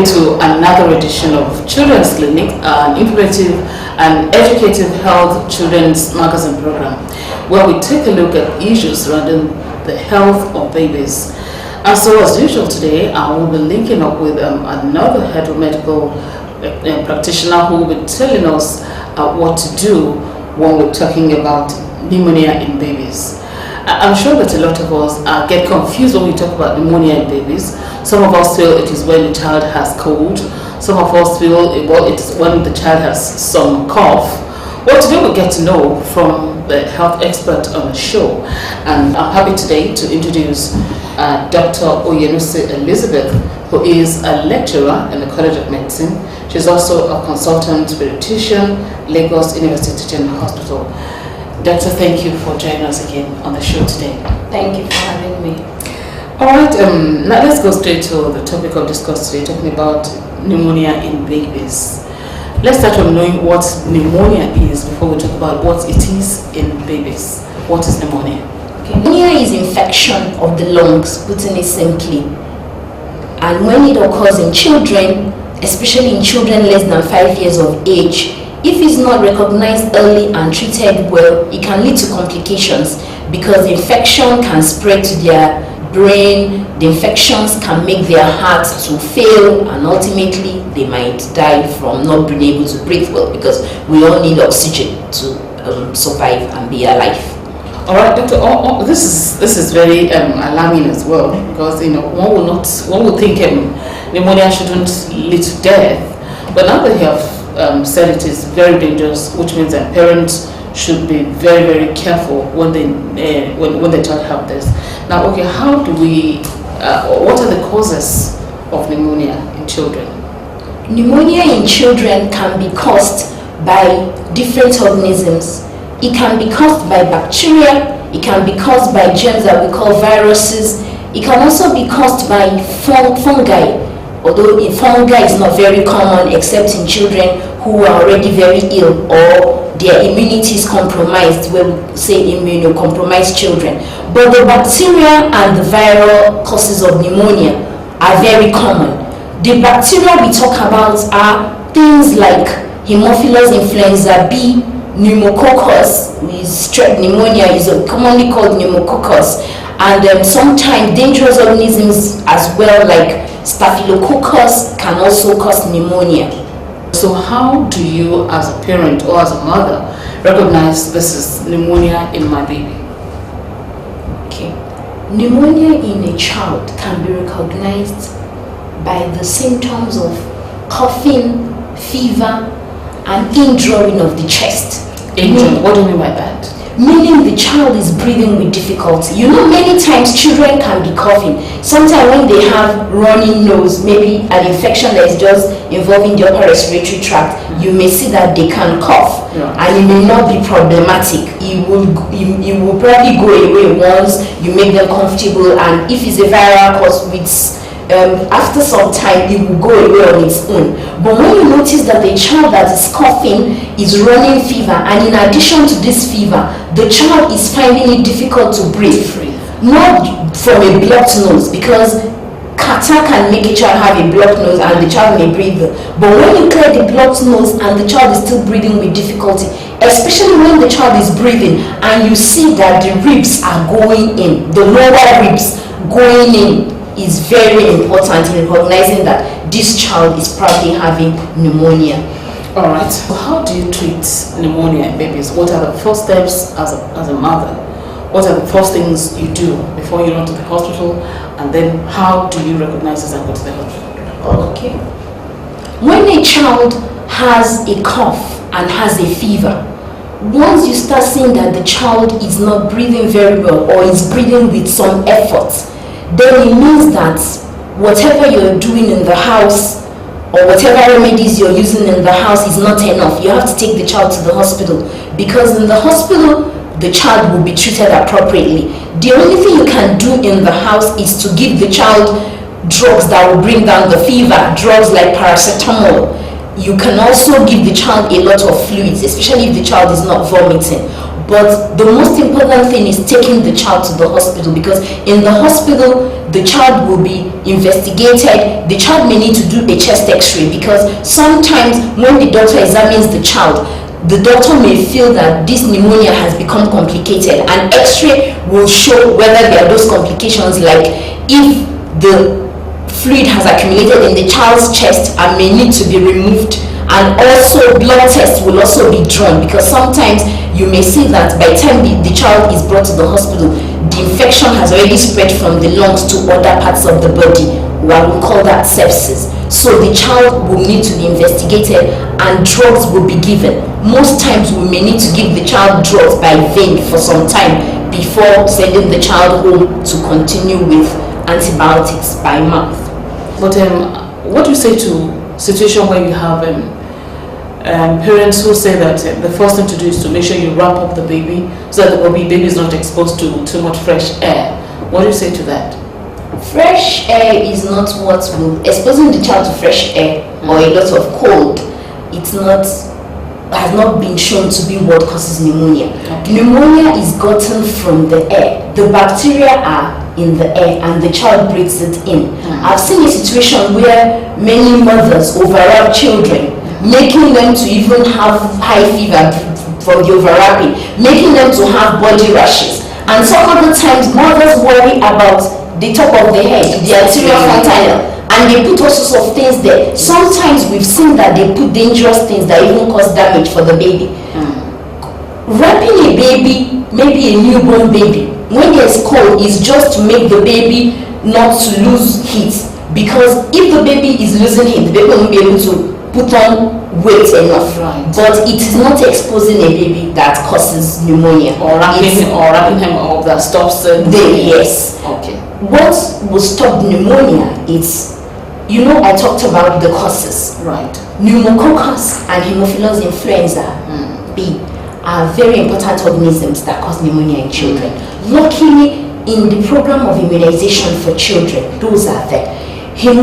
again to another edition of Children's Clinic, an informative and educative health children's magazine program, where we take a look at issues surrounding the health of babies. And so, as usual today, I will be linking up with another head of medical practitioner who will be telling us what to do when we're talking about pneumonia in babies. I'm sure that a lot of us get confused when we talk about pneumonia in babies. Some of us feel it is when the child has cold. Some of us feel well, it is when the child has some cough. Well, today we get to know from the health expert on the show. And I'm happy today to introduce Dr. Oyenusi Elizabeth, who is a lecturer in the College of Medicine. She's also a consultant pediatrician, Lagos University Teaching Hospital. Doctor, thank you for joining us again on the show today. Thank you for having me. All right, now let's go straight to the topic of discuss today, talking about pneumonia in babies. Let's start from knowing what pneumonia is before we talk about what it is in babies. What is pneumonia? Okay. Pneumonia is infection of the lungs, putting it simply. And when it occurs in children, especially in children less than 5 years of age, if it's not recognized early and treated well, it can lead to complications because the infection can spread to their brain. The infections can make their heart to fail, and ultimately they might die from not being able to breathe well, because we all need oxygen to survive and be alive. All right, Doctor. This is very alarming as well, because one would think pneumonia shouldn't lead to death, but now they have said it is very dangerous, which means that parents should be very, very careful when the child have this. Now, okay, how do we? What are the causes of pneumonia in children? Pneumonia in children can be caused by different organisms. It can be caused by bacteria. It can be caused by germs that we call viruses. It can also be caused by fungi. Although fungi is not very common except in children who are already very ill or their immunity is compromised, when we say immunocompromised children. But the bacteria and the viral causes of pneumonia are very common. The bacteria we talk about are things like Haemophilus influenza B, pneumococcus, strep pneumonia is commonly called pneumococcus, and sometimes dangerous organisms as well, like Staphylococcus, can also cause pneumonia. So how do you, as a parent or as a mother, recognize this is pneumonia in my baby? Okay. Pneumonia in a child can be recognized by the symptoms of coughing, fever, and indrawing of the chest. Indrawing? What do you mean by that? Meaning the child is breathing with difficulty. Many times children can be coughing. Sometimes when they have running nose, maybe an infection that is just involving the upper respiratory tract, you may see that they can cough, and it may not be problematic. It will probably go away once you make them comfortable, and if it's a viral cause, after some time it will go away on its own. But when you notice that the child that is coughing is running fever, and in addition to this fever, the child is finding it difficult to breathe, not from a blocked nose, because catarrh can make a child have a blocked nose and the child may breathe. But when you clear the blocked nose and the child is still breathing with difficulty, especially when the child is breathing and you see that the ribs are going in, the lower ribs going in, is very important in recognizing that this child is probably having pneumonia. All right. So how do you treat pneumonia in babies? What are the first steps as a mother? What are the first things you do before you run to the hospital? And then how do you recognize this and go to the hospital? Okay. When a child has a cough and has a fever, once you start seeing that the child is not breathing very well or is breathing with some effort, then it means that whatever you're doing in the house or whatever remedies you're using in the house is not enough. You have to take the child to the hospital, because in the hospital the child will be treated appropriately. The only thing you can do in the house is to give the child drugs that will bring down the fever, drugs like paracetamol. You can also give the child a lot of fluids, especially if the child is not vomiting. But the most important thing is taking the child to the hospital, because in the hospital, the child will be investigated. The child may need to do a chest x-ray, because sometimes when the doctor examines the child, the doctor may feel that this pneumonia has become complicated, and x-ray will show whether there are those complications, like if the fluid has accumulated in the child's chest and may need to be removed. And also blood tests will also be drawn, because sometimes you may see that by the time the child is brought to the hospital, the infection has already spread from the lungs to other parts of the body. What we call that sepsis. So the child will need to be investigated and drugs will be given. Most times we may need to give the child drugs by vein for some time before sending the child home to continue with antibiotics by mouth. But what do you say to situation where you have parents who say that the first thing to do is to make sure you wrap up the baby so that the baby is not exposed to too much fresh air? What do you say to that? Fresh air is not what will, exposing the child to fresh air or a lot of cold, has not been shown to be what causes pneumonia. Okay. Pneumonia is gotten from the air. The bacteria are in the air and the child breathes it in. I've seen a situation where many mothers overwrap children, making them to even have high fever from the overwrapping, making them to have body rashes. And some other times mothers worry about the top of the head, the anterior frontal, and they put all sorts of things there. Sometimes we've seen that they put dangerous things that even cause damage for the baby. Wrapping a baby, maybe a newborn baby, when there's cold, is just to make the baby not to lose heat. Because if the baby is losing heat, the baby won't be able to put on weight enough. Right. But it is not exposing a baby that causes pneumonia. Or wrapping him up that stops the yes. Okay. What will stop pneumonia is, I talked about the causes. Right. Pneumococcus and Haemophilus influenza B are very important organisms that cause pneumonia in children. Luckily, in the program of immunization for children, those are there. Hib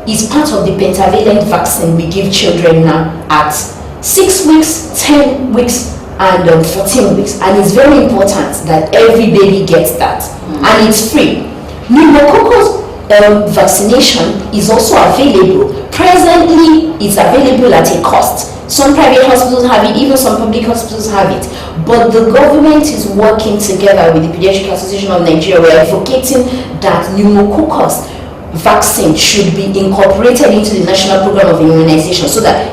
is part of the pentavalent vaccine we give children now at 6 weeks, 10 weeks, and 14 weeks. And it's very important that every baby gets that. And it's free. Pneumococcus vaccination is also available. Presently, it's available at a cost. Some private hospitals have it, even some public hospitals have it. But the government is working together with the Pediatric Association of Nigeria. We are advocating that pneumococcus vaccine should be incorporated into the national program of immunization so that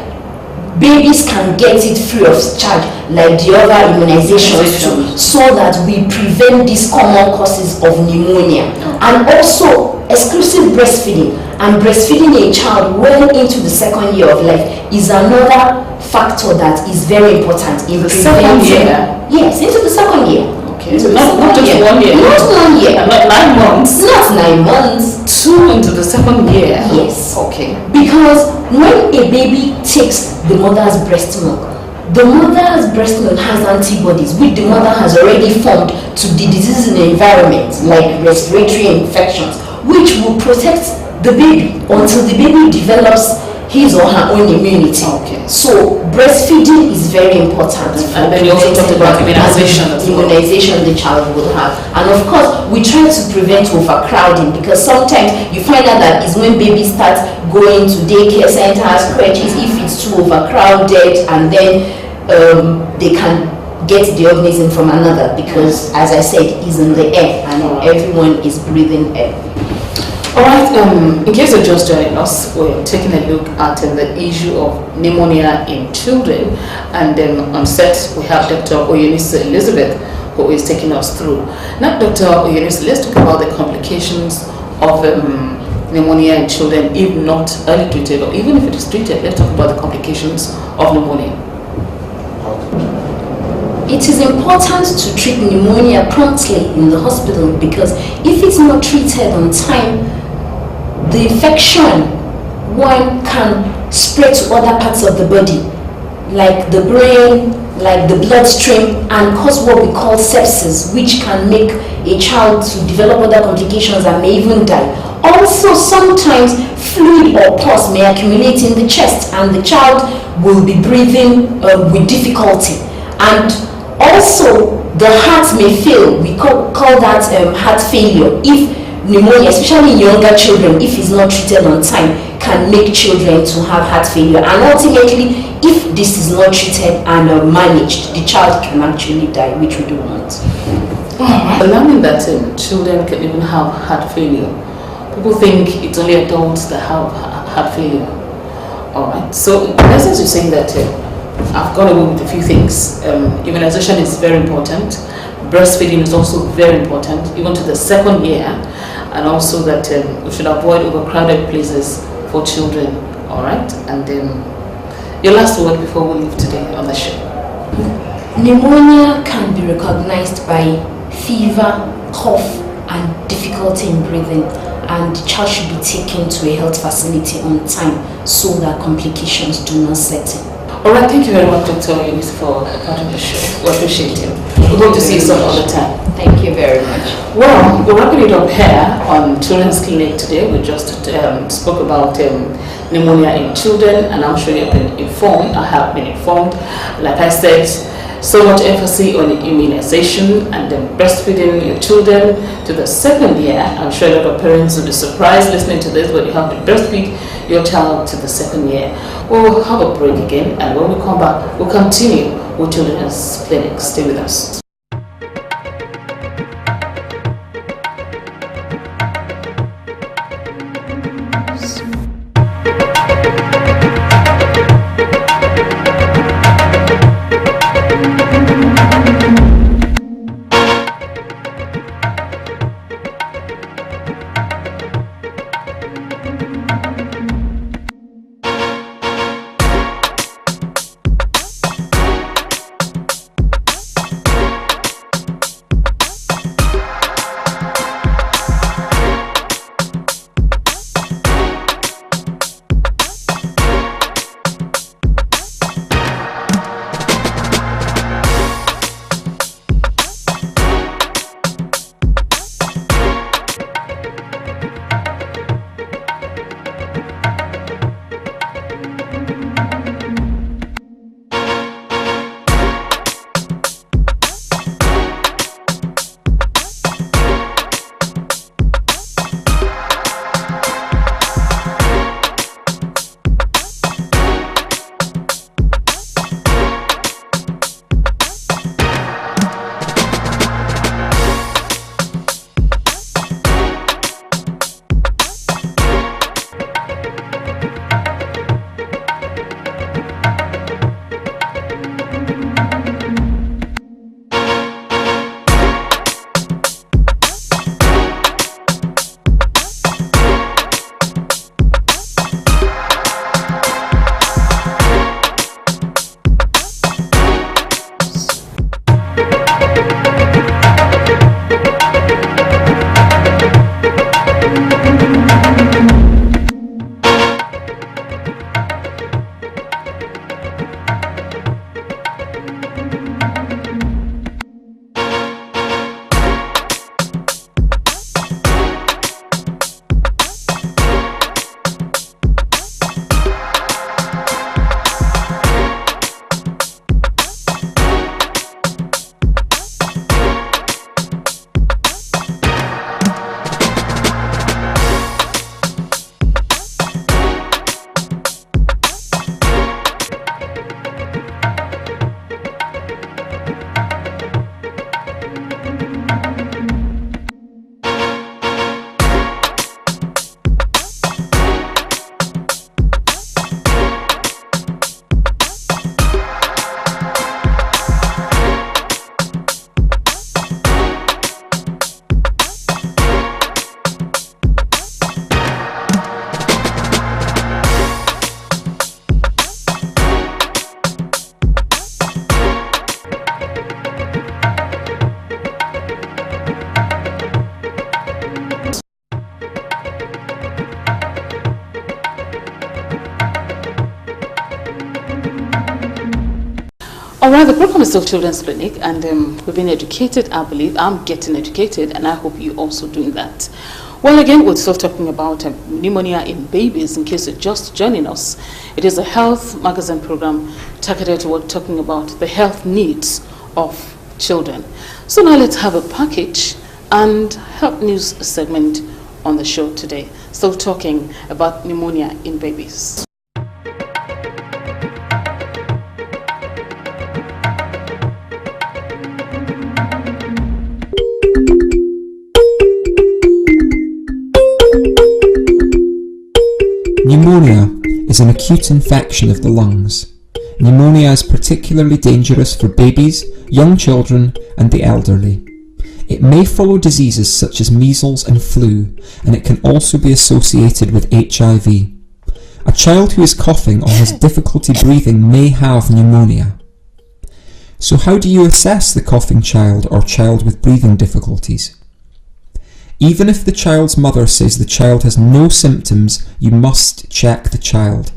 babies can get it free of charge like the other immunizations do, so that we prevent these common causes of pneumonia. And also exclusive breastfeeding and breastfeeding a child well into the second year of life is another factor that is very important in the second year. Yes, into the second year. Okay. Not just 1 year. Not 1 year. Not 9 months. Not 9 months. 2 into the second year. Yes. Okay. Because when a baby takes the mother's breast milk, the mother's breast milk has antibodies which the mother has already formed to the diseases in the environment, like respiratory infections, which will protect the baby until the baby develops his or her own immunity. Okay. So breastfeeding is very important. And then you also talked about immunization as well. Immunization the child will have. And of course, we try to prevent overcrowding, because sometimes you find out that is when babies start going to daycare centers, crèches, if it's too overcrowded, and then they can get the organism from another, because as I said, it's in the air and everyone is breathing air. Alright, in case you're just joining us, we're taking a look at the issue of pneumonia in children, and then on set we have Dr. Oyunisi Elizabeth, who is taking us through. Now, Dr. Oyunisi, let's talk about the complications of pneumonia in children, if not early treated, or even if it is treated. Let's talk about the complications of pneumonia. It is important to treat pneumonia promptly in the hospital, because if it's not treated on time, the infection can spread to other parts of the body, like the brain, like the bloodstream, and cause what we call sepsis, which can make a child to develop other complications and may even die. Also, sometimes fluid or pus may accumulate in the chest and the child will be breathing with difficulty. And Also, the heart may fail. We call that heart failure. If pneumonia, especially in younger children, if it's not treated on time, can make children to have heart failure. And ultimately, if this is not treated and managed, the child can actually die, which we don't want. Learning that children can even have heart failure. People think it's only adults that have heart failure. Alright, so in essence you're saying that I've gone away with a few things. Immunization is very important. Breastfeeding is also very important, even to the 2nd year. And also that we should avoid overcrowded places for children. Alright, and your last word before we leave today on the show. Pneumonia can be recognized by fever, cough, and difficulty in breathing, and the child should be taken to a health facility on time so that complications do not set in. Alright, thank you very much, Dr. Eunice, for part of the show. We appreciate it. We hope to see you some other time. Thank you very much. Well, we're wrapping it up here on Children's Clinic today. We just spoke about pneumonia in children, and I'm sure you've been informed. I have been informed. Like I said, so much emphasis on immunization and then breastfeeding your children to the 2nd year. I'm sure a lot of parents will be surprised listening to this, but you have to breastfeed your child to the 2nd year. We'll have a break again, and when we come back, we'll continue with Children's Clinic. Stay with us. Alright, the program is still Children's Clinic, and we've been educated, I believe. I'm getting educated, and I hope you also doing that. Well, again, we're still talking about pneumonia in babies, in case you're just joining us. It is a health magazine program targeted toward talking about the health needs of children. So now let's have a package and health news segment on the show today. Still talking about pneumonia in babies. Pneumonia is an acute infection of the lungs. Pneumonia is particularly dangerous for babies, young children and the elderly. It may follow diseases such as measles and flu, and it can also be associated with HIV. A child who is coughing or has difficulty breathing may have pneumonia. So how do you assess the coughing child or child with breathing difficulties? Even if the child's mother says the child has no symptoms, you must check the child.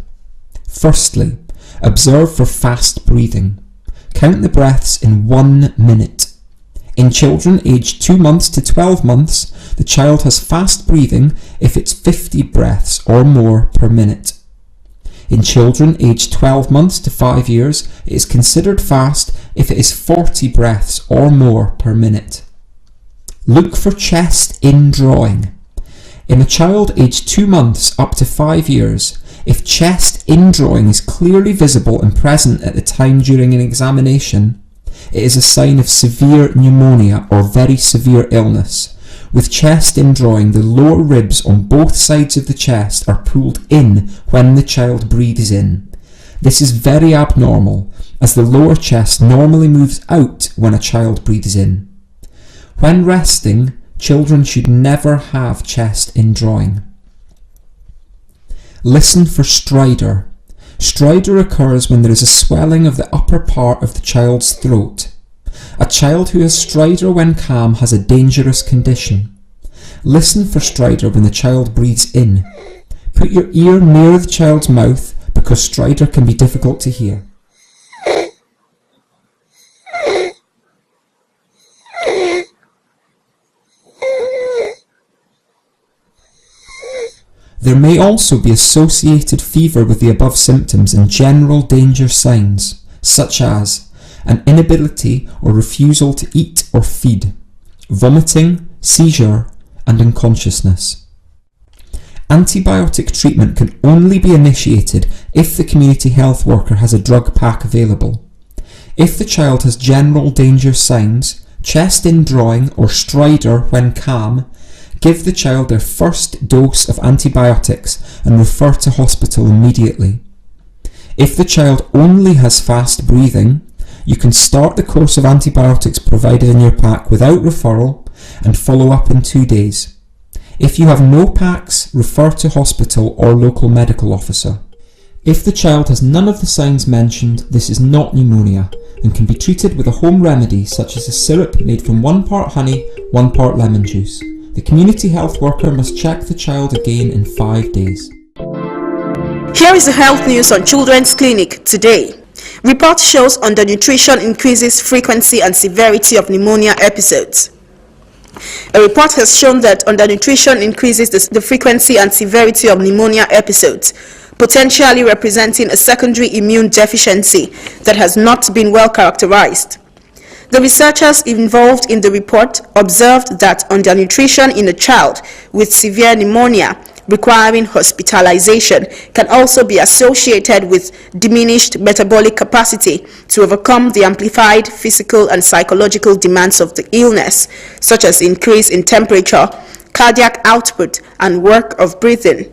Firstly, observe for fast breathing. Count the breaths in 1 minute. In children aged 2 months to 12 months, the child has fast breathing if it's 50 breaths or more per minute. In children aged 12 months to 5 years, it is considered fast if it is 40 breaths or more per minute. Look for chest indrawing. In a child aged 2 months up to 5 years, if chest indrawing is clearly visible and present at the time during an examination, it is a sign of severe pneumonia or very severe illness. With chest indrawing, the lower ribs on both sides of the chest are pulled in when the child breathes in. This is very abnormal, as the lower chest normally moves out when a child breathes in. When resting, children should never have chest indrawing. Listen for stridor. Stridor occurs when there is a swelling of the upper part of the child's throat. A child who has stridor when calm has a dangerous condition. Listen for stridor when the child breathes in. Put your ear near the child's mouth because stridor can be difficult to hear. There may also be associated fever with the above symptoms and general danger signs, such as an inability or refusal to eat or feed, vomiting, seizure, and unconsciousness. Antibiotic treatment can only be initiated if the community health worker has a drug pack available. If the child has general danger signs, chest indrawing or stridor when calm, give the child their first dose of antibiotics and refer to hospital immediately. If the child only has fast breathing, you can start the course of antibiotics provided in your pack without referral and follow up in 2 days. If you have no packs, refer to hospital or local medical officer. If the child has none of the signs mentioned, this is not pneumonia and can be treated with a home remedy such as a syrup made from 1 part honey, 1 part lemon juice. The community health worker must check the child again in 5 days. Here is the health news on Children's Clinic today. Report shows undernutrition increases frequency and severity of pneumonia episodes. A report has shown that undernutrition increases the frequency and severity of pneumonia episodes, potentially representing a secondary immune deficiency that has not been well characterized. The researchers involved in the report observed that undernutrition in a child with severe pneumonia requiring hospitalization can also be associated with diminished metabolic capacity to overcome the amplified physical and psychological demands of the illness, such as increase in temperature, cardiac output, and work of breathing.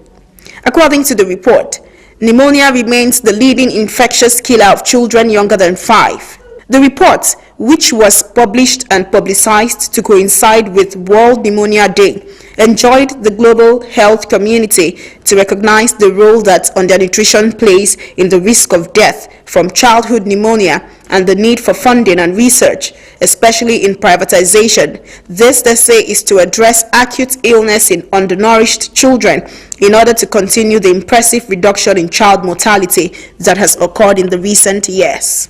According to the report, pneumonia remains the leading infectious killer of children younger than 5. The report, which was published and publicized to coincide with World Pneumonia Day, enjoyed the global health community to recognize the role that undernutrition plays in the risk of death from childhood pneumonia and the need for funding and research, especially in privatization. This, they say, is to address acute illness in undernourished children in order to continue the impressive reduction in child mortality that has occurred in the recent years.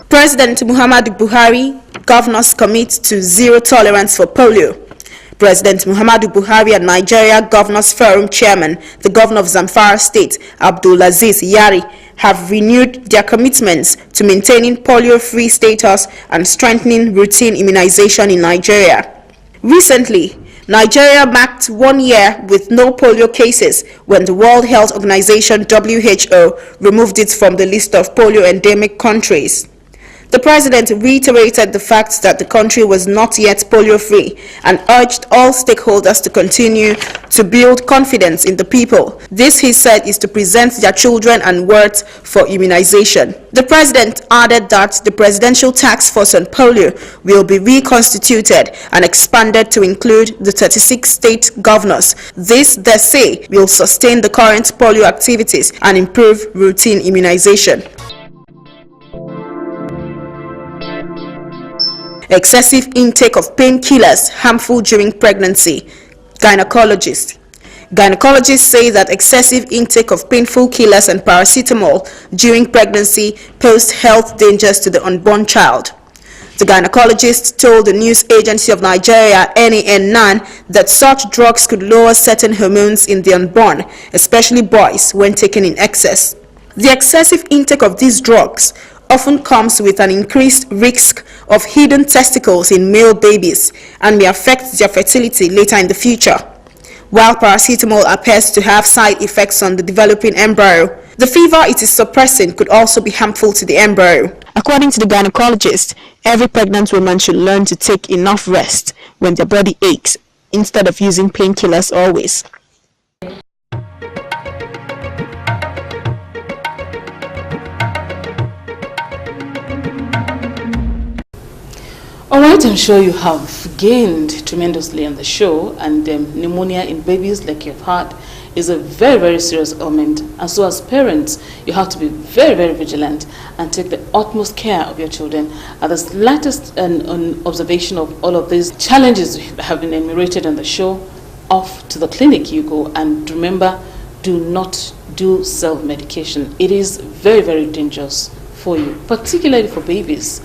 President Muhammadu Buhari, governors commit to zero tolerance for polio. President Muhammadu Buhari and Nigeria Governors Forum Chairman, the Governor of Zamfara State, Abdulaziz Yari, have renewed their commitments to maintaining polio-free status and strengthening routine immunization in Nigeria. Recently, Nigeria marked 1 year with no polio cases when the World Health Organization (WHO) removed it from the list of polio endemic countries. The president reiterated the fact that the country was not yet polio-free and urged all stakeholders to continue to build confidence in the people. This, he said, is to present their children and worth for immunization. The president added that the Presidential Task Force on Polio will be reconstituted and expanded to include the 36 state governors. This, they say, will sustain the current polio activities and improve routine immunization. Excessive intake of painkillers harmful during pregnancy. Gynecologists say that excessive intake of painful killers and paracetamol during pregnancy pose health dangers to the unborn child. The gynecologist told the news agency of Nigeria, NAN, that such drugs could lower certain hormones in the unborn, especially boys, when taken in excess. The excessive intake of these drugs often comes with an increased risk of hidden testicles in male babies and may affect their fertility later in the future. While paracetamol appears to have side effects on the developing embryo, the fever it is suppressing could also be harmful to the embryo. According to the gynecologist, every pregnant woman should learn to take enough rest when their body aches instead of using painkillers always. Alright, I'm sure you have gained tremendously on the show, and pneumonia in babies, like you've heard, is a very, very serious ailment. And so as parents, you have to be very, very vigilant and take the utmost care of your children. At the slightest observation of all of these challenges that have been enumerated on the show, off to the clinic you go. And remember, do not do self-medication. It is very, very dangerous for you, particularly for babies.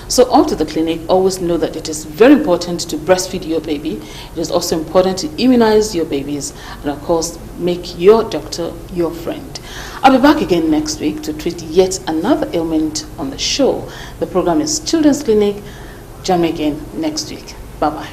So on to the clinic. Always know that it is very important to breastfeed your baby. It is also important to immunize your babies, and of course make your doctor your friend. I'll be back again next week to treat yet another ailment on the show. The program is Children's Clinic. Join me again next week. Bye-bye.